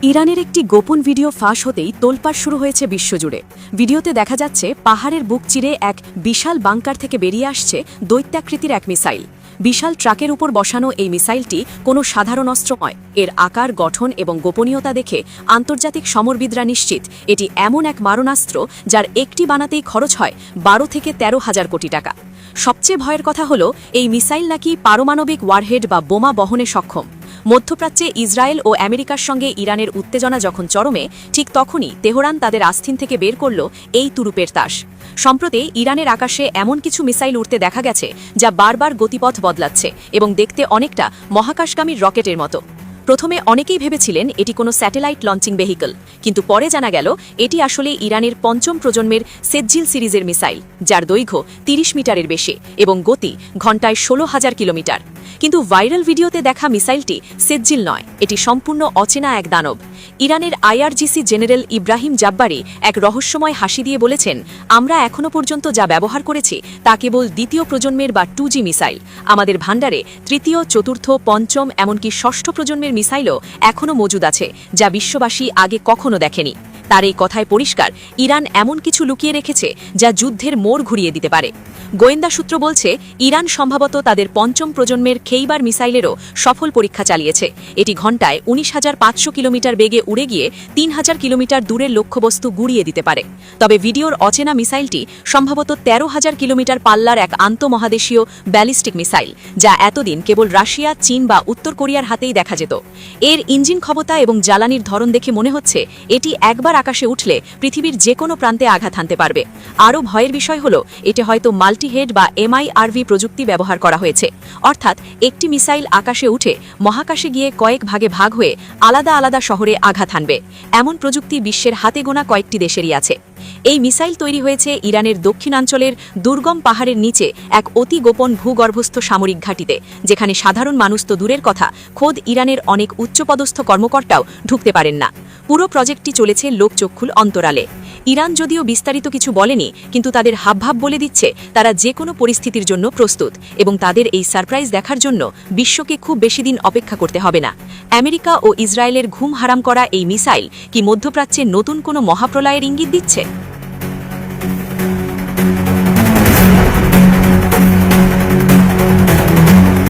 ইরানের একটি গোপন ভিডিও ফাঁস হতেই তোলপাড় শুরু হয়েছে বিশ্বজুড়ে। ভিডিওতে দেখা যাচ্ছে পাহাড়ের বুক চিরে এক বিশাল বাংকার থেকে বেরিয়ে আসছে দৈত্যাকৃতির এক মিসাইল। বিশাল ট্রাকের উপর বসানো এই মিসাইলটি কোনো সাধারণ অস্ত্র নয়। এর আকার, গঠন এবং গোপনীয়তা দেখে আন্তর্জাতিক সমরবিদরা নিশ্চিত এটি এমন এক মারণাস্ত্র যার একটি বানাতেই খরচ হয় 12 থেকে 13 হাজার কোটি টাকা। সবচেয়ে ভয়ের কথা হলো এই মিসাইল নাকি পারমাণবিক ওয়ারহেড বা বোমা বহনে সক্ষম। মধ্যপ্রাচ্যে ইসরায়েল ও আমেরিকার সঙ্গে ইরানের উত্তেজনা যখন চরমে, ঠিক তখনই তেহরান তাদের আস্থিন থেকে বের করল এই তুরুপের তাস। সম্প্রতি ইরানের আকাশে এমন কিছু মিসাইল উড়তে দেখা গেছে যা বারবার গতিপথ বদলাচ্ছে এবং দেখতে অনেকটা মহাকাশগামী রকেটের মতো। প্রথমে অনেকেই ভেবেছিলেন এটি কোনো স্যাটেলাইট লঞ্চিং ভেহিকল, কিন্তু পরে জানা গেল এটি আসলে ইরানের পঞ্চম প্রজন্মের সেজ্জিল সিরিজের মিসাইল, যার দৈর্ঘ্য 30 মিটারের বেশি এবং গতি ঘণ্টায় 16,000 কিলোমিটার। কিন্তু ভাইরাল ভিডিওতে দেখা মিসাইলটি সেজ্জিল নয়, এটি সম্পূর্ণ অচেনা এক দানব। ইরানের আইআরজিসি জেনারেল ইব্রাহিম জাব্বারি এক রহস্যময় হাসি দিয়ে বলেছেন, আমরা এখনও পর্যন্ত যা ব্যবহার করেছি তা কেবল দ্বিতীয় প্রজন্মের বা 2G মিসাইল। আমাদের ভাণ্ডারে তৃতীয়, চতুর্থ, পঞ্চম এমনকি ষষ্ঠ প্রজন্মের মিসাইলও এখনও মজুদ আছে, যা বিশ্ববাসী আগে কখনো দেখেনি। তার এই কথায় পরিষ্কার, ইরান এমন কিছু লুকিয়ে রেখেছে যা যুদ্ধের মোড় ঘুরিয়ে দিতে পারে। গোয়েন্দা সূত্র বলছে, ইরান সম্ভবত তাদের পঞ্চম প্রজন্মের খেইবার মিসাইলেরও সফল পরীক্ষা চালিয়েছে। এটি ঘণ্টায় 19,500 কিলোমিটার বেগে উড়ে গিয়ে 3,000 কিলোমিটার দূরের লক্ষ্যবস্তু গুড়িয়ে দিতে পারে। তবে ভিডিওর অচেনা মিসাইলটি সম্ভবত 13,000 কিলোমিটার পাল্লার এক আন্তঃমহাদেশীয় ব্যালিস্টিক মিসাইল, যা এতদিন কেবল রাশিয়া, চীন বা উত্তর কোরিয়ার হাতেই দেখা যেত। এর ইঞ্জিন ক্ষমতা এবং জ্বালানির ধরন দেখে মনে হচ্ছে এটি একবার আকাশে উঠলে পৃথিবীর যে কোনো প্রান্তে আঘাত হানতে পারবে। আরও ভয়ের বিষয় হল, এটি হয়তো মাল্টিহেড বা MIRV প্রযুক্তি ব্যবহার করা হয়েছে, অর্থাৎ একটি মিসাইল আকাশে উঠে মহাকাশে গিয়ে কয়েক ভাগে ভাগ হয়ে আলাদা আলাদা শহরে আঘাত হানবে। এমন প্রযুক্তি বিশ্বের হাতে গোনা কয়েকটি দেশেরই আছে। এই মিসাইল তৈরি হয়েছে ইরানের দক্ষিণাঞ্চলের দুর্গম পাহাড়ের নিচে এক অতি গোপন ভূগর্ভস্থ সামরিক ঘাঁটিতে, যেখানে সাধারণ মানুষ তো দূরের কথা, খোদ ইরানের অনেক উচ্চপদস্থ কর্মকর্তাও ঢুকতে পারেন না। পুরো প্রজেক্টটি চলেছে লোকচক্ষুর অন্তরালে। ইরান যদিও বিস্তারিত কিছু বলেনি, কিন্তু তাদের হাবভাব বলে দিচ্ছে তারা যে কোনো পরিস্থিতির জন্য প্রস্তুত এবং তাদের এই সারপ্রাইজ দেখার জন্য বিশ্বকে খুব বেশি দিন অপেক্ষা করতে হবে না। আমেরিকা ও ইসরায়েলের ঘুম হারাম করা এই মিসাইল কি মধ্যপ্রাচ্যে নতুন কোনো মহাপ্রলয়ের ইঙ্গিত দিচ্ছে?